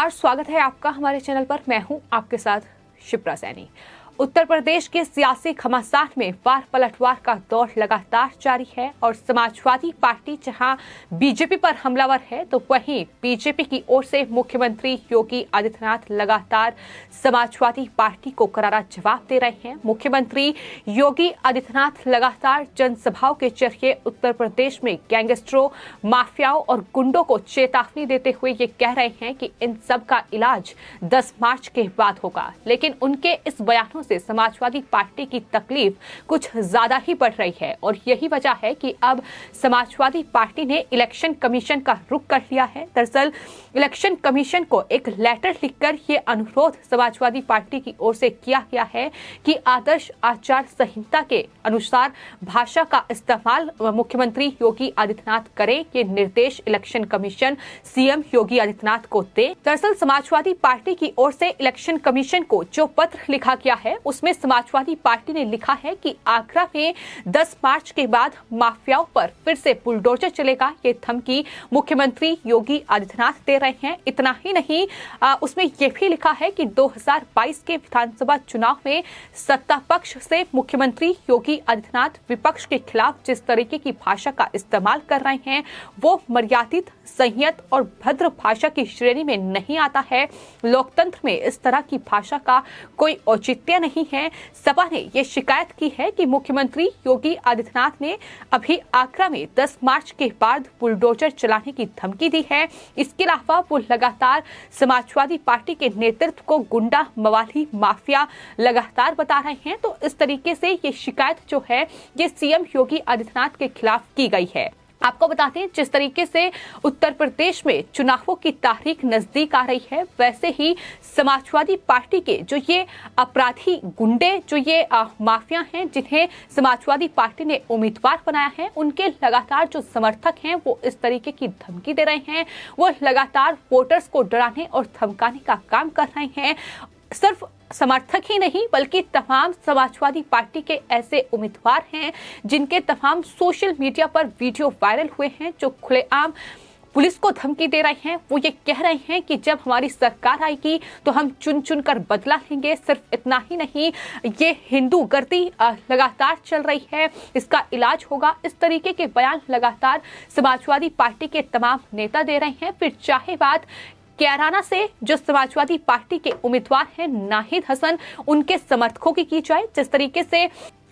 नमस्कार, स्वागत है आपका हमारे चैनल पर। मैं हूं आपके साथ शिप्रा सैनी। उत्तर प्रदेश के सियासी घमासान में वार पलटवार का दौर लगातार जारी है और समाजवादी पार्टी जहां बीजेपी पर हमलावर है तो वहीं बीजेपी की ओर से मुख्यमंत्री योगी आदित्यनाथ लगातार समाजवादी पार्टी को करारा जवाब दे रहे हैं। मुख्यमंत्री योगी आदित्यनाथ लगातार जनसभाओं के जरिए उत्तर प्रदेश में गैंगस्टरों, माफियाओं और गुंडों को चेतावनी देते हुए ये कह रहे हैं कि इन सब का इलाज 10 मार्च के बाद होगा। लेकिन उनके इस बयानों से समाजवादी पार्टी की तकलीफ कुछ ज्यादा ही बढ़ रही है और यही वजह है कि अब समाजवादी पार्टी ने इलेक्शन कमीशन का रुख कर लिया है। दरअसल इलेक्शन कमीशन को एक लेटर लिखकर ये अनुरोध समाजवादी पार्टी की ओर से किया गया है कि आदर्श आचार संहिता के अनुसार भाषा का इस्तेमाल मुख्यमंत्री योगी आदित्यनाथ करें। ये निर्देश election commission CM Yogi Adityanath को दे। दरअसल समाजवादी पार्टी की ओर से इलेक्शन कमीशन को जो पत्र लिखा गया है उसमें समाजवादी पार्टी ने लिखा है कि आगरा में 10 मार्च के बाद माफियाओं पर फिर से बुलडोजर चलेगा। ये धमकी मुख्यमंत्री योगी आदित्यनाथ दे रहे हैं। इतना ही नहीं, उसमें यह भी लिखा है कि 2022 के विधानसभा चुनाव में सत्ता पक्ष से मुख्यमंत्री योगी आदित्यनाथ विपक्ष के खिलाफ जिस तरीके की भाषा का इस्तेमाल कर रहे हैं वो मर्यादित, संयत और भद्र भाषा की श्रेणी में नहीं आता है। लोकतंत्र में इस तरह की भाषा का कोई औचित्य नहीं है। सपा ने यह शिकायत की है कि मुख्यमंत्री योगी आदित्यनाथ ने अभी आगरा में 10 मार्च के बाद बुलडोजर चलाने की धमकी दी है। इसके अलावा वो लगातार समाजवादी पार्टी के नेतृत्व को गुंडा, मवाली, माफिया लगातार बता रहे हैं। तो इस तरीके से ये शिकायत जो है ये सीएम योगी आदित्यनाथ के खिलाफ की गई है। आपको बताते हैं, जिस तरीके से उत्तर प्रदेश में चुनावों की तारीख नजदीक आ रही है वैसे ही समाजवादी पार्टी के जो ये अपराधी गुंडे, जो ये माफिया हैं जिन्हें समाजवादी पार्टी ने उम्मीदवार बनाया है, उनके लगातार जो समर्थक हैं वो इस तरीके की धमकी दे रहे हैं। वो लगातार वोटर्स को डराने और धमकाने का काम कर रहे हैं। सिर्फ समर्थक ही नहीं बल्कि तमाम समाजवादी पार्टी के ऐसे उम्मीदवार हैं जिनके तमाम सोशल मीडिया पर वीडियो वायरल हुए हैं, जो खुलेआम पुलिस को धमकी दे रहे हैं। वो ये कह रहे हैं कि जब हमारी सरकार आएगी तो हम चुन चुन कर बदला लेंगे। सिर्फ इतना ही नहीं, ये हिंदू गर्दी लगातार चल रही है, इसका इलाज होगा। इस तरीके के बयान लगातार समाजवादी पार्टी के तमाम नेता दे रहे हैं। फिर चाहे बात कैराना से जो समाजवादी पार्टी के उम्मीदवार हैं नाहिद हसन, उनके समर्थकों की जाए, जिस तरीके से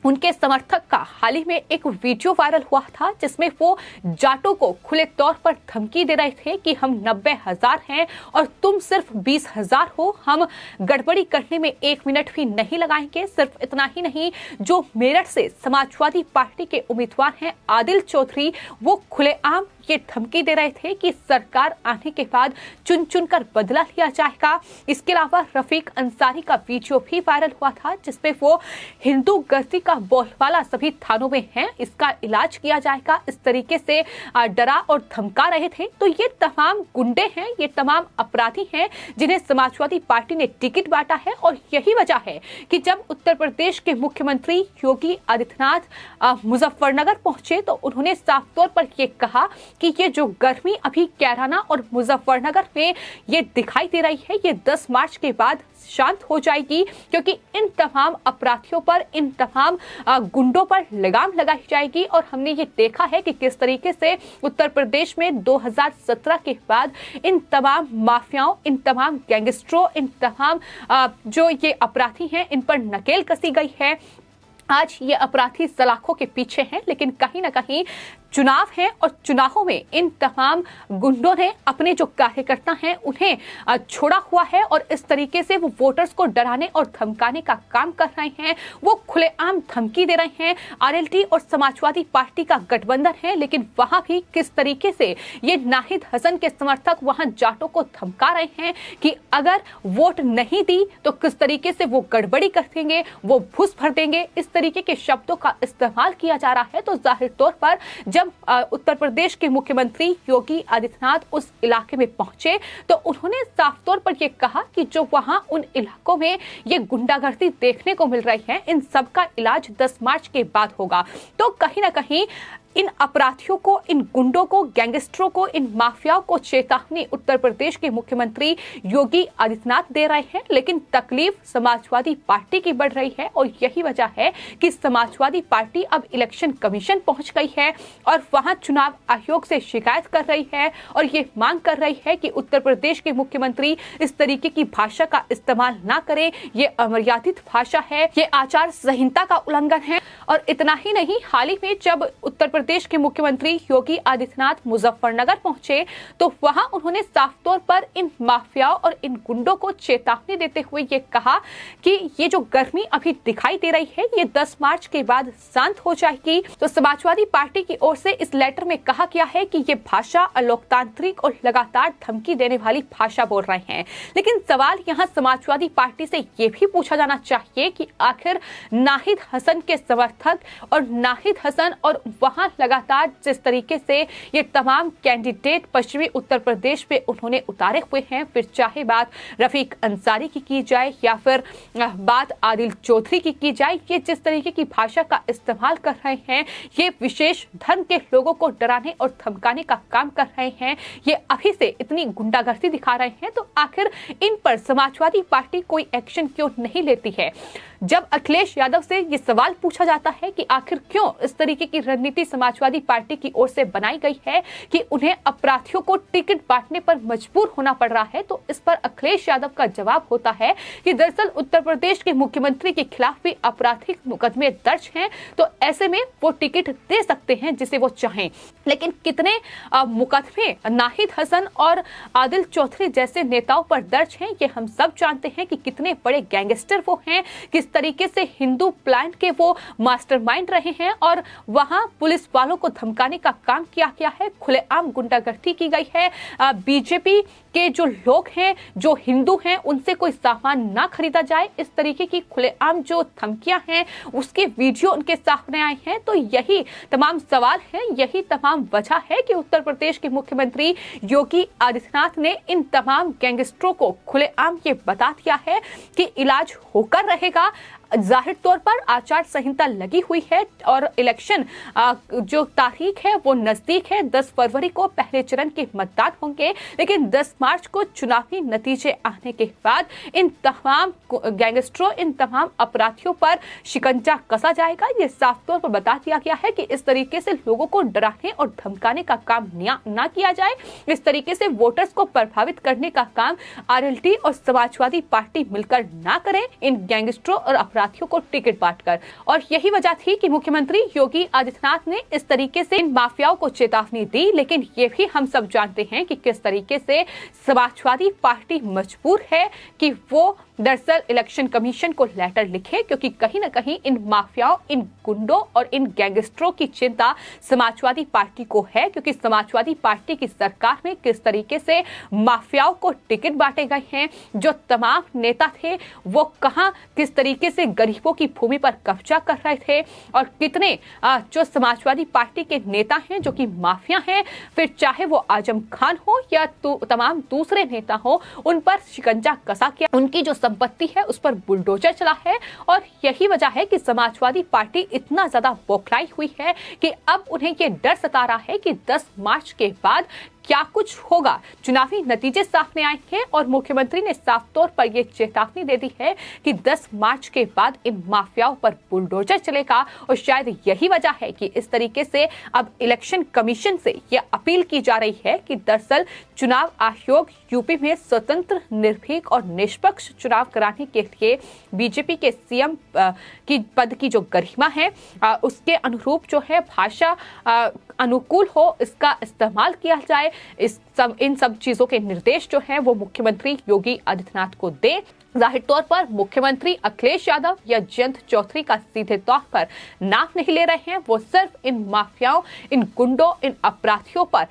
उनके समर्थक का हाल ही में एक वीडियो वायरल हुआ था जिसमें वो जाटों को खुले तौर पर धमकी दे रहे थे कि हम 90,000 हैं और तुम सिर्फ 20,000 हो। हम गड़बड़ी करने में 1 मिनट भी नहीं लगाएंगे। सिर्फ इतना ही नहीं, जो मेरठ से समाजवादी पार्टी के उम्मीदवार हैं आदिल चौधरी, वो खुलेआम ये धमकी दे रहे थे कि सरकार आने के बाद चुन चुन कर बदला लिया जाएगा। इसके अलावा रफीक अंसारी का वीडियो भी वायरल हुआ था जिसमें वो हिंदू गर्दी का बोलबाला सभी थानों में है, इसका इलाज किया जाएगा, इस तरीके से डरा और धमका रहे थे। तो ये तमाम गुंडे हैं, ये तमाम अपराधी हैं जिन्हें समाजवादी पार्टी ने टिकट बांटा है। और यही वजह है कि जब उत्तर प्रदेश के मुख्यमंत्री योगी आदित्यनाथ मुजफ्फरनगर पहुंचे तो उन्होंने साफ तौर पर यह कहा कि ये जो गर्मी अभी कैराना और मुजफ्फरनगर में ये दिखाई दे रही है ये 10 मार्च के बाद शांत हो जाएगी, क्योंकि इन तमाम अपराधियों पर, इन तमाम गुंडों पर लगाम लगाई जाएगी। और हमने ये देखा है कि किस तरीके से उत्तर प्रदेश में 2017 के बाद इन तमाम माफियाओं, इन तमाम गैंगस्टरों, इन तमाम जो ये अपराधी हैं इन पर नकेल कसी गई है। आज ये अपराधी सलाखों के पीछे हैं, लेकिन कहीं ना कहीं चुनाव है और चुनावों में इन तमाम गुंडों ने अपने जो कार्यकर्ता हैं उन्हें छोड़ा हुआ है और इस तरीके से वो वोटर्स को डराने और धमकाने का काम कर रहे हैं। वो खुलेआम धमकी दे रहे हैं। आरएलडी और समाजवादी पार्टी का गठबंधन है, लेकिन वहां भी किस तरीके से ये नाहिद हसन के समर्थक वहां जाटों को धमका रहे हैं कि अगर वोट नहीं दी तो किस तरीके से वो गड़बड़ी कर देंगे, वो घूस भर देंगे। इस तरीके के शब्दों का इस्तेमाल किया जा रहा है। तो जाहिर तौर पर जब उत्तर प्रदेश के मुख्यमंत्री योगी आदित्यनाथ उस इलाके में पहुंचे तो उन्होंने साफ तौर पर यह कहा कि जो वहां उन इलाकों में ये गुंडागर्दी देखने को मिल रही है इन सब का इलाज 10 मार्च के बाद होगा। तो कहीं ना कहीं इन अपराधियों को, इन गुंडों को, गैंगस्टरों को, इन माफियाओं को चेतावनी उत्तर प्रदेश के मुख्यमंत्री योगी आदित्यनाथ दे रहे हैं, लेकिन तकलीफ समाजवादी पार्टी की बढ़ रही है। और यही वजह है कि समाजवादी पार्टी अब इलेक्शन कमीशन पहुंच गई है और वहां चुनाव आयोग से शिकायत कर रही है और ये मांग कर रही है कि उत्तर प्रदेश के मुख्यमंत्री इस तरीके की भाषा का इस्तेमाल ना करें। ये अमर्यादित भाषा है, ये आचार संहिता का उल्लंघन है। और इतना ही नहीं, हाल ही में जब उत्तर प्रदेश के मुख्यमंत्री योगी आदित्यनाथ मुजफ्फरनगर पहुंचे तो वहां उन्होंने साफ तौर पर इन माफियाओं और इन गुंडों को चेतावनी देते हुए ये कहा कि ये जो गर्मी अभी दिखाई दे रही है ये 10 मार्च के बाद शांत हो जाएगी। तो समाजवादी पार्टी की ओर से इस लेटर में कहा गया है कि ये भाषा अलोकतांत्रिक और लगातार धमकी देने वाली भाषा बोल रहे हैं। लेकिन सवाल यहाँ समाजवादी पार्टी से ये भी पूछा जाना चाहिए कि आखिर नाहिद हसन के समर्थक और नाहिद हसन और वहां लगातार जिस तरीके से ये तमाम कैंडिडेट पश्चिमी उत्तर प्रदेश में उन्होंने उतारे हुए हैं, फिर चाहे बात रफीक अंसारी की जाए या फिर बात आदिल चौधरी की जाए, ये जिस तरीके की भाषा का इस्तेमाल कर रहे हैं, ये विशेष धर्म के लोगों को डराने और धमकाने का काम कर रहे हैं, ये अभी से इतनी गुंडागर्दी दिखा रहे हैं, तो आखिर इन पर समाजवादी पार्टी कोई एक्शन क्यों नहीं लेती है? जब अखिलेश यादव से ये सवाल पूछा जाता है कि आखिर क्यों इस तरीके की रणनीति समाजवादी पार्टी की ओर से बनाई गई है कि उन्हें अपराधियों को टिकट बांटने पर मजबूर होना पड़ रहा है, तो इस पर अखिलेश यादव का जवाब होता है कि दरअसल उत्तर प्रदेश के मुख्यमंत्री के खिलाफ भी आपराधिक मुकदमे दर्ज हैं, तो ऐसे में वो टिकट दे सकते हैं जिसे वो चाहें। लेकिन कितने मुकदमे नाहिद हसन और आदिल चौधरी जैसे नेताओं पर दर्ज हैं, ये हम सब जानते हैं कि कितने बड़े गैंगस्टर वो हैं, किस तरीके से हिंदू प्लान के वो मास्टरमाइंड रहे हैं और वहां पुलिस वालों को धमकाने का काम किया गया है, खुलेआम गुंडागर्दी की गई है। बीजेपी के जो लोग हैं, जो हिंदू हैं, उनसे कोई सामान ना खरीदा जाए, इस तरीके की खुलेआम जो धमकियां हैं उसके वीडियो उनके सामने आए हैं। तो यही तमाम सवाल है, यही तमाम वजह है कि उत्तर प्रदेश के मुख्यमंत्री योगी आदित्यनाथ ने इन तमाम गैंगस्टरों को खुलेआम ये बता दिया है कि इलाज होकर रहेगा। जाहिर तौर पर आचार संहिता लगी हुई है और इलेक्शन जो तारीख है वो नजदीक है। 10 फरवरी को पहले चरण के मतदान होंगे, लेकिन 10 मार्च को चुनावी नतीजे आने के बाद इन तमाम गैंगस्टरों, इन तमाम अपराधियों पर शिकंजा कसा जाएगा। ये साफ तौर पर बता दिया गया है कि इस तरीके से लोगों को डराने और धमकाने का काम ना किया जाए, इस तरीके से वोटर्स को प्रभावित करने का काम आरएलडी और समाजवादी पार्टी मिलकर ना करें इन गैंगस्टरों और अपराधियों को टिकट बांटकर। और यही वजह थी कि मुख्यमंत्री योगी आदित्यनाथ ने इस तरीके से इन माफियाओं को चेतावनी दी। लेकिन ये भी हम सब जानते हैं कि किस तरीके से समाजवादी पार्टी मजबूर है कि वो दरअसल इलेक्शन कमीशन को लेटर लिखे, क्योंकि कहीं ना कहीं इन माफियाओं, इन गुंडों और इन गैंगस्टरों की चिंता समाजवादी पार्टी को है, क्योंकि समाजवादी पार्टी की सरकार में किस तरीके से माफियाओं को टिकट बांटे गए हैं, जो तमाम नेता थे वो कहां किस तरीके से गरीबों की भूमि पर कब्जा कर रहे थे और कितने जो समाजवादी पार्टी के नेता हैं जो कि माफिया हैं, फिर चाहे वो आजम खान हो या तमाम दूसरे नेता हो, उन पर शिकंजा कसा किया, उनकी जो संपत्ति है उस पर बुलडोजर चला है। और यही वजह है कि समाजवादी पार्टी इतना ज्यादा बौखलाई हुई है कि अब उन्हें ये डर सता रहा है कि 10 मार्च के बाद क्या कुछ होगा। चुनावी नतीजे सामने आए हैं और मुख्यमंत्री ने साफ तौर पर यह चेतावनी दे दी है कि 10 मार्च के बाद इन माफियाओं पर बुलडोजर चलेगा। और शायद यही वजह है कि इस तरीके से अब इलेक्शन कमीशन से यह अपील की जा रही है कि दरअसल चुनाव आयोग यूपी में स्वतंत्र, निर्भीक और निष्पक्ष चुनाव कराने के लिए बीजेपी के सीएम की पद की जो गरिमा है उसके अनुरूप जो है भाषा अनुकूल हो, इसका इस्तेमाल किया जाए। इन सब चीजों के निर्देश जो हैं वो मुख्यमंत्री योगी आदित्यनाथ को दे। जाहिर तौर पर मुख्यमंत्री अखिलेश यादव या जयंत चौधरी का सीधे तौर पर नाम नहीं ले रहे हैं, वो सिर्फ इन माफियाओं, इन गुंडों, इन अपराधियों पर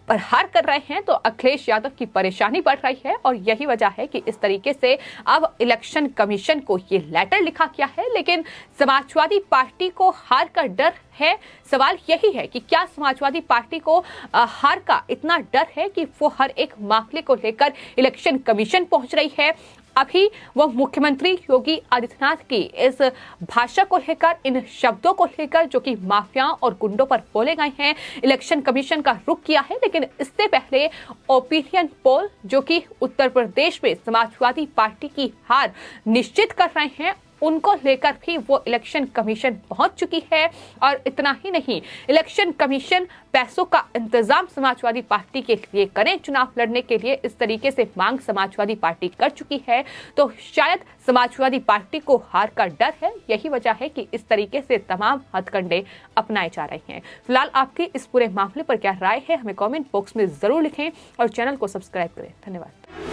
प्रहार कर रहे हैं। तो अखिलेश यादव की परेशानी बढ़ रही है और यही वजह है कि इस तरीके से अब इलेक्शन कमीशन को ये लेटर लिखा गया है। लेकिन समाजवादी पार्टी को हार का डर है। सवाल यही है कि क्या समाजवादी पार्टी को हार का इतना डर है कि वो हर एक मामले को लेकर इलेक्शन कमीशन पहुंच रही है। अभी वह मुख्यमंत्री योगी आदित्यनाथ की इस भाषा को लेकर, इन शब्दों को लेकर जो कि माफियाओं और गुंडों पर बोले गए हैं, इलेक्शन कमीशन का रुख किया है। लेकिन इससे पहले ओपिनियन पोल जो कि उत्तर प्रदेश में समाजवादी पार्टी की हार निश्चित कर रहे हैं, उनको लेकर भी वो इलेक्शन कमीशन पहुंच चुकी है। और इतना ही नहीं, इलेक्शन कमीशन पैसों का इंतजाम समाजवादी पार्टी के लिए करें चुनाव लड़ने के लिए, इस तरीके से मांग समाजवादी पार्टी कर चुकी है। तो शायद समाजवादी पार्टी को हार का डर है, यही वजह है कि इस तरीके से तमाम हथकंडे अपनाए जा रहे हैं। फिलहाल आपकी इस पूरे मामले पर क्या राय है, हमें कमेंट बॉक्स में जरूर लिखें और चैनल को सब्सक्राइब करें। धन्यवाद।